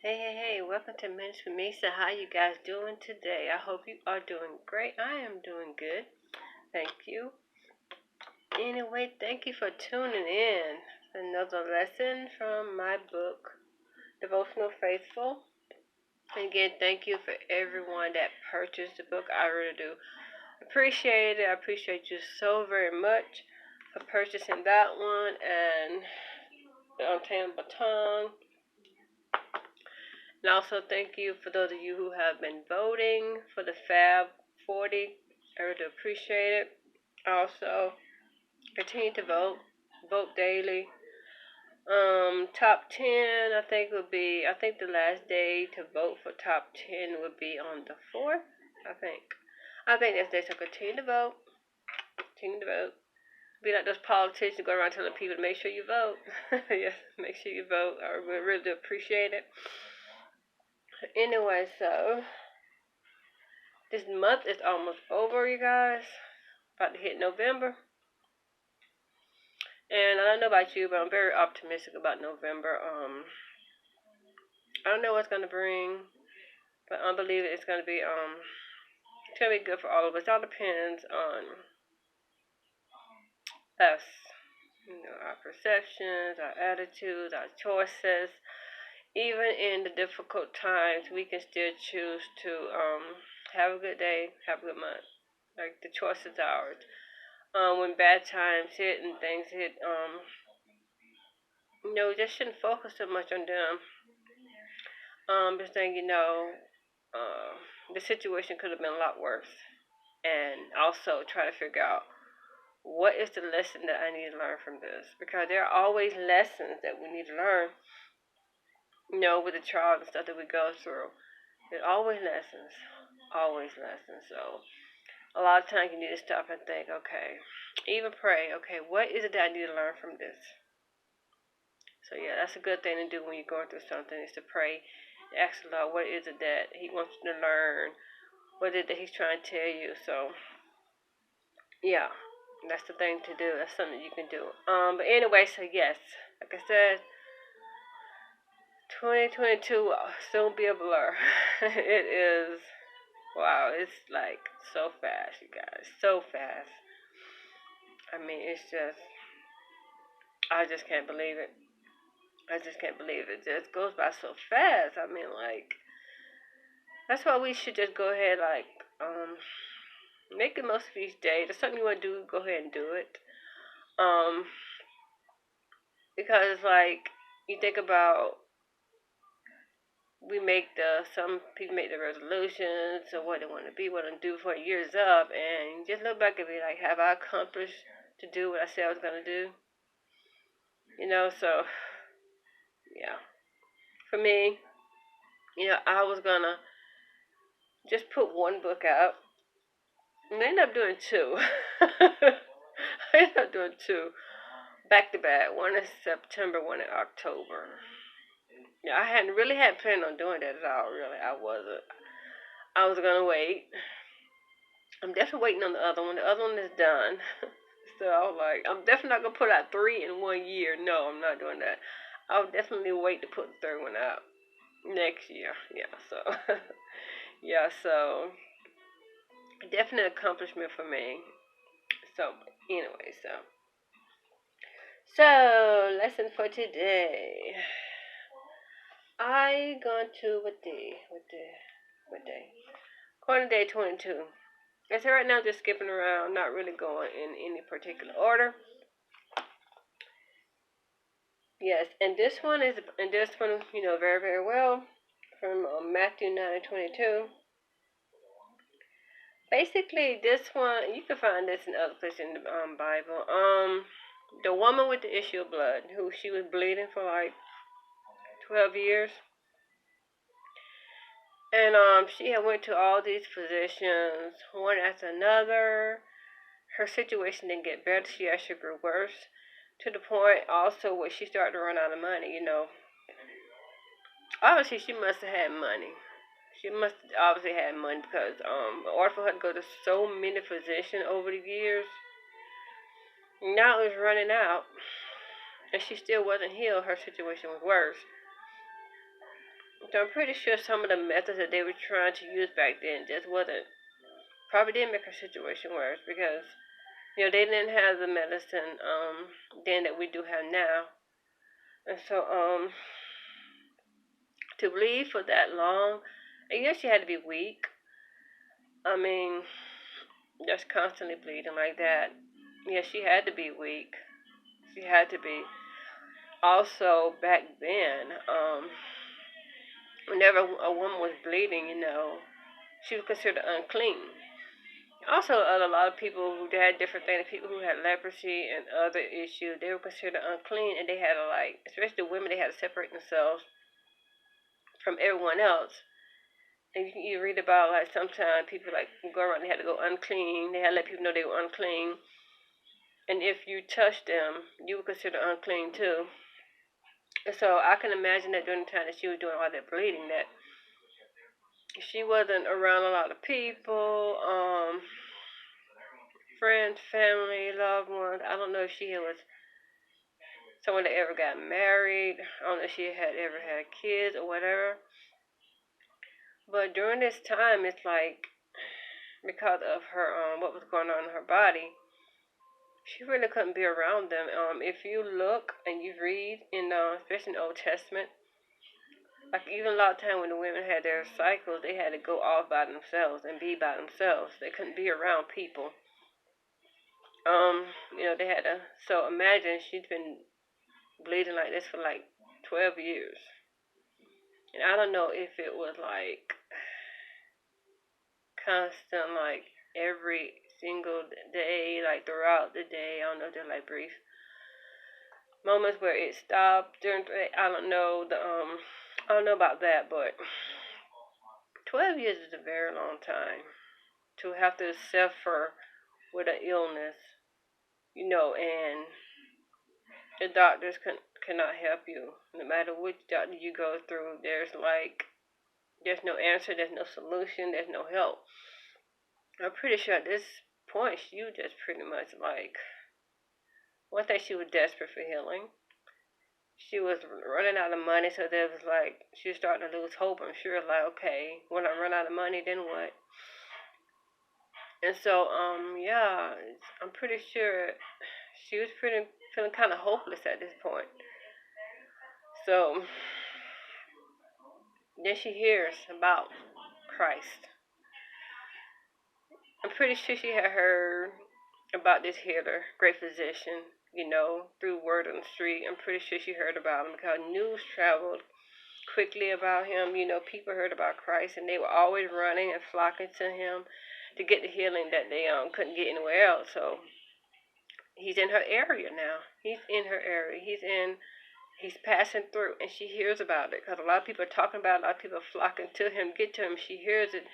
Hey, welcome to Ministry Tamisa. How you guys doing today? I hope you are doing great. I am doing good. Thank you. Anyway, thank you for tuning in. Another lesson from my book, Devotional Faith-Full. And again, thank you for everyone that purchased the book. I really do appreciate it. I appreciate you so very much for purchasing that one and the Untamable Tongue. And also thank you for those of you who have been voting for the Fab 40. I really appreciate it. Also, continue to vote. Vote daily. Top 10, I think the last day to vote for top 10 would be on the 4th, I think. I think that's day, so continue to vote. Continue to vote. Be like those politicians go around telling people to make sure you vote. Yes, make sure you vote. I really do appreciate it. Anyway, so this month is almost over, you guys. About to hit November. And I don't know about you, but I'm very optimistic about November. I don't know what's gonna bring, but I believe it's gonna be good for all of us. It all depends on us. Our perceptions, our attitudes, our choices. Even in the difficult times, we can still choose to have a good day, have a good month. Like the choice is ours. When bad times hit and things hit, we just shouldn't focus so much on them. Just saying, the situation could have been a lot worse. And also try to figure out what is the lesson that I need to learn from this. Because there are always lessons that we need to learn, with the trials and stuff that we go through. There's always lessons. Always lessons. So a lot of times you need to stop and think, okay, even pray, okay, what is it that I need to learn from this? So yeah, that's a good thing to do when you're going through something, is to pray, ask the Lord, what is it that He wants you to learn? What is it that He's trying to tell you? So yeah, that's the thing to do. That's something you can do. But anyway, so yes, like I said, 2022 will soon be a blur. It is. Wow, it's like so fast, you guys. So fast. I mean, I just can't believe it. I just can't believe it. It just goes by so fast. I mean, like, that's why we should just go ahead, like, make the most of each day. If there's something you want to do, go ahead and do it. Because, like, you think about, some people make the resolutions of what they want to be, what they do before the year's up, and just look back and be like, have I accomplished to do what I said I was going to do? So, yeah. For me, I was going to just put one book out. And I ended up doing two. I ended up doing two back to back. One in September, one in October. Yeah, I hadn't really had planned on doing that at all, really. I wasn't. I was going to wait. I'm definitely waiting on the other one. The other one is done. So I was like, I'm definitely not going to put out 3 in 1 year. No, I'm not doing that. I'll definitely wait to put the third one out next year. Yeah, so. Yeah, so. Definite accomplishment for me. So, anyway, So, lesson for today. I gone to what day? Quarter day 22. I said right now, just skipping around, not really going in any particular order. Yes, and this one, very, very well, from Matthew 9:22. Basically, this one, you can find this in other places in the Bible. The woman with the issue of blood, who she was bleeding for like 12 years. And she had went to all these physicians, one after another. Her situation didn't get better. She actually grew worse, to the point also where she started to run out of money. Obviously she must have had money. She must have obviously had money, because in order for her to go to so many physicians over the years, now it was running out, and she still wasn't healed. Her situation was worse. So I'm pretty sure some of the methods that they were trying to use back then just wasn't, probably did make her situation worse because, they didn't have the medicine then that we do have now. And so to bleed for that long, I guess she had to be weak. I mean, just constantly bleeding like that. Yeah, she had to be weak. She had to be. Also, back then, whenever a woman was bleeding, she was considered unclean. Also, a lot of people who had different things, people who had leprosy and other issues, they were considered unclean, and they had to, especially the women, they had to separate themselves from everyone else. And you read about, sometimes people, go around, they had to go unclean, they had to let people know they were unclean. And if you touched them, you were considered unclean too. And so I can imagine that during the time that she was doing all that bleeding, that she wasn't around a lot of people, friends, family, loved ones. I don't know if she was someone that ever got married. I don't know if she had ever had kids or whatever. But during this time, it's like, because of her, what was going on in her body, she really couldn't be around them. If you look and you read in, especially in the Old Testament, even a lot of time when the women had their cycles, they had to go off by themselves and be by themselves. They couldn't be around people. They had to. So imagine she's been bleeding like this for 12 years. And I don't know if it was constant, every single day, throughout the day. I don't know if they're brief moments where it stopped during. I don't know I don't know about that, but 12 years is a very long time to have to suffer with an illness, and the doctors cannot help you. No matter which doctor you go through, there's no answer, there's no solution, there's no help. I'm pretty sure at this point she was just pretty much one thing, she was desperate for healing. She was running out of money, so there was she was starting to lose hope. I'm sure, okay, when I run out of money, then what? And so, yeah, I'm pretty sure she was feeling kind of hopeless at this point. So then she hears about Christ. I'm pretty sure she had heard about this healer, great physician, through word on the street. I'm pretty sure she heard about him because news traveled quickly about him. People heard about Christ, and they were always running and flocking to him to get the healing that they couldn't get anywhere else. So he's in her area now. He's in her area. He's passing through, and she hears about it because a lot of people are talking about it. A lot of people are flocking to him, get to him. She hears it,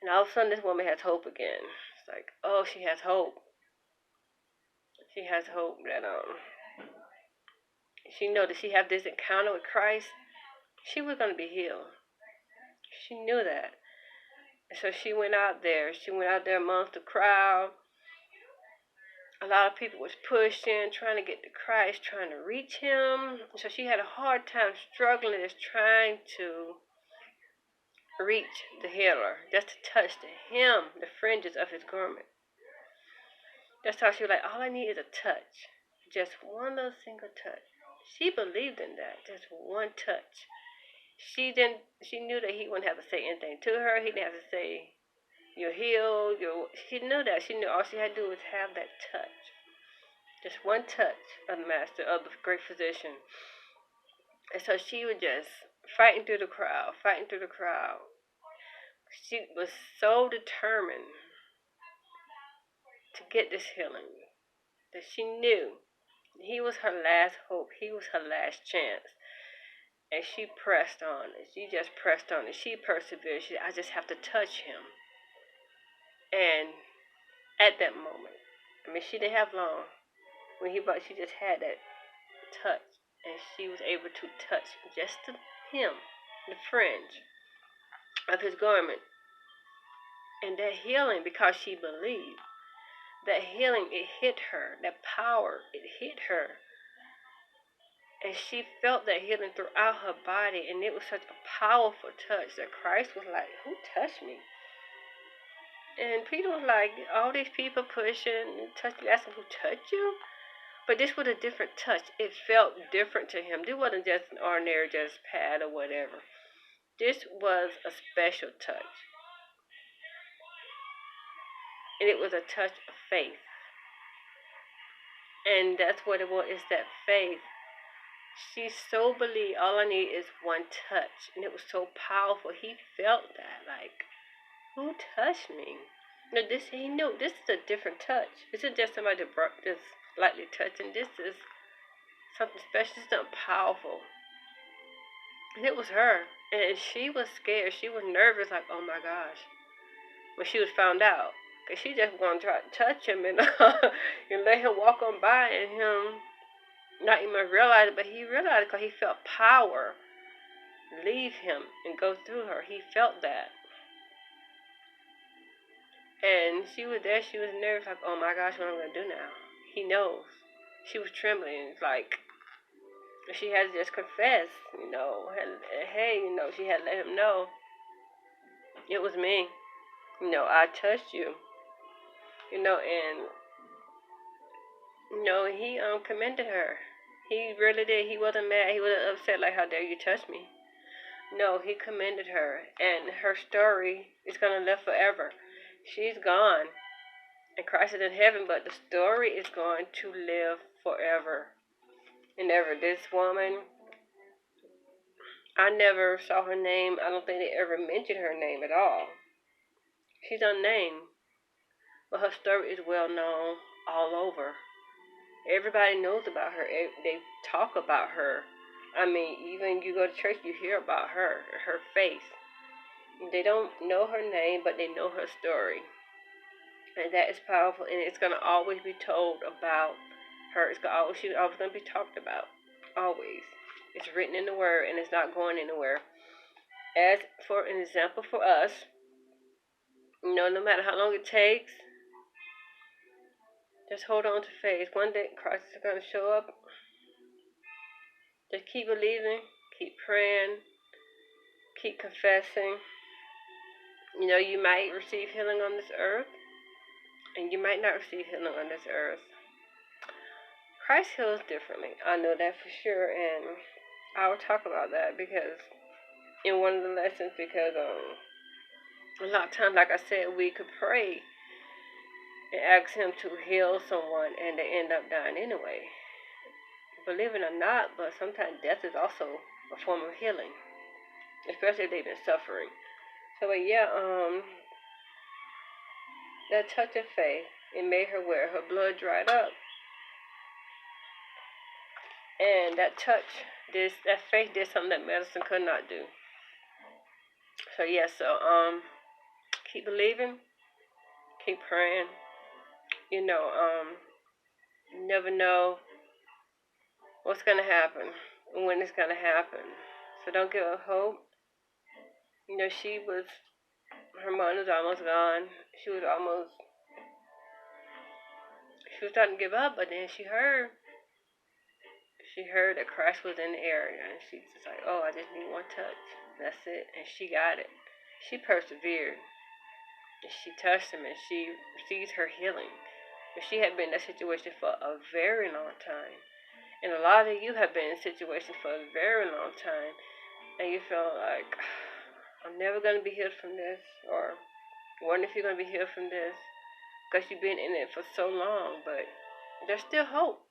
and all of a sudden this woman has hope again. It's oh, she has hope. She has hope that she know that she had this encounter with Christ, she was going to be healed. She knew that. And so she went out there. She went out there amongst the crowd. A lot of people was pushing, trying to get to Christ, trying to reach him. So she had a hard time struggling, just trying to reach the healer, just to touch the fringes of his garment. That's how she was all I need is a touch. Just one little single touch. She believed in that. Just one touch. She knew that he wouldn't have to say anything to her. He didn't have to say, you're healed. She knew that. She knew all she had to do was have that touch. Just one touch of the master, of the great physician. And so she was just fighting through the crowd. She was so determined to get this healing that she knew he was her last hope. He was her last chance. And she pressed on. And she just pressed on. And she persevered. She said, I just have to touch him. And at that moment, she didn't have long. She just had that touch. And she was able to touch just him, the fringe of his garment. And that healing, because she believed, that healing, it hit her. That power, it hit her. And she felt that healing throughout her body, and it was such a powerful touch that Christ was like, who touched me? And Peter was like, all these people pushing, touching, asking who touched you? But this was a different touch. It felt different to him. This wasn't just an ordinary just pat or whatever. This was a special touch. And it was a touch of faith. And that's what it was, is that faith. She so believed all I need is one touch. And it was so powerful. He felt that, like, who touched me? No, he knew this is a different touch. This is just somebody just lightly touching. This is something special, something powerful. And it was her. And she was scared. She was nervous, like, oh my gosh. When she was found out. Because she just wanted to try to touch him and, and let him walk on by and him not even realize it. But he realized it because he felt power leave him and go through her. He felt that. And she was there. She was nervous, like, oh my gosh, what am I going to do now? He knows. She was trembling. It's like, she had to just confess, hey, she had to let him know, it was me. I touched you. And, he commended her. He really did. He wasn't mad. He wasn't upset, like, how dare you touch me? No, he commended her. And her story is going to live forever. She's gone. And Christ is in heaven, but the story is going to live forever and ever. This woman, I never saw her name. I don't think they ever mentioned her name at all. She's unnamed, but her story is well known all over. Everybody knows about her. They talk about her. I mean, even you go to church, you hear about her face. They don't know her name, but they know her story. And that is powerful, and it's going to always be told about her. She's always going to be talked about. Always. It's written in the Word, and it's not going anywhere. As for an example for us, no matter how long it takes, just hold on to faith. One day Christ is going to show up. Just keep believing, keep praying, keep confessing. You might receive healing on this earth, and you might not receive healing on this earth. Christ heals differently. I know that for sure, and I will talk about that because in one of the lessons, because a lot of times, like I said, we could pray and ask him to heal someone, and they end up dying anyway. Believe it or not, but sometimes death is also a form of healing, especially if they've been suffering. So, that touch of faith, it made her well. Her blood dried up. And that touch, that faith did something that medicine could not do. So, keep believing, keep praying. You never know what's going to happen and when it's going to happen. So don't give up hope. Her mind was almost gone. She was starting to give up, but then she heard that Christ was in the area, and she's just like, oh, I just need one touch. That's it. And she got it. She persevered. And she touched him, and she received her healing. And she had been in that situation for a very long time. And a lot of you have been in situations for a very long time, and you feel like, I'm never going to be healed from this, or wondering if you're going to be healed from this, because you've been in it for so long. But there's still hope.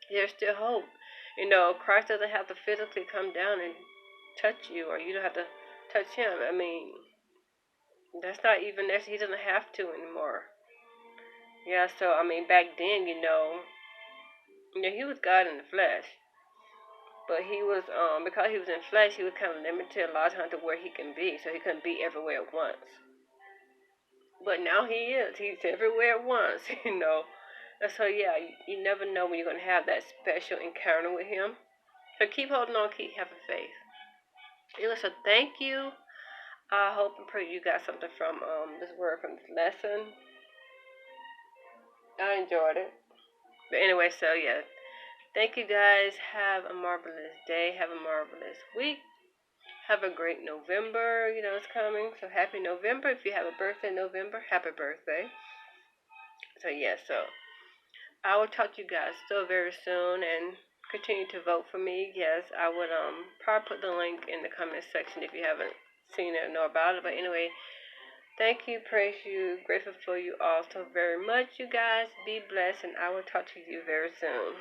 There's still hope. Christ doesn't have to physically come down and touch you, or you don't have to touch him. I mean, that's not even necessary. He doesn't have to anymore. Yeah, so, back then, he was God in the flesh. But he was, because he was in flesh, he was kind of limited a lot of times to where he can be. So he couldn't be everywhere at once. But now he is. He's everywhere at once, And so, you never know when you're going to have that special encounter with him. So keep holding on, keep having faith. So thank you. I hope and pray you got something from this word, from this lesson. I enjoyed it. But anyway, so Thank you guys. Have a marvelous day. Have a marvelous week. Have a great November. You know, it's coming. So happy November. If you have a birthday in November, happy birthday. So, so I will talk to you guys still very soon, and continue to vote for me. Yes, I would probably put the link in the comment section if you haven't seen it or know about it. But anyway, thank you, praise you, grateful for you all so very much, you guys. Be blessed, and I will talk to you very soon.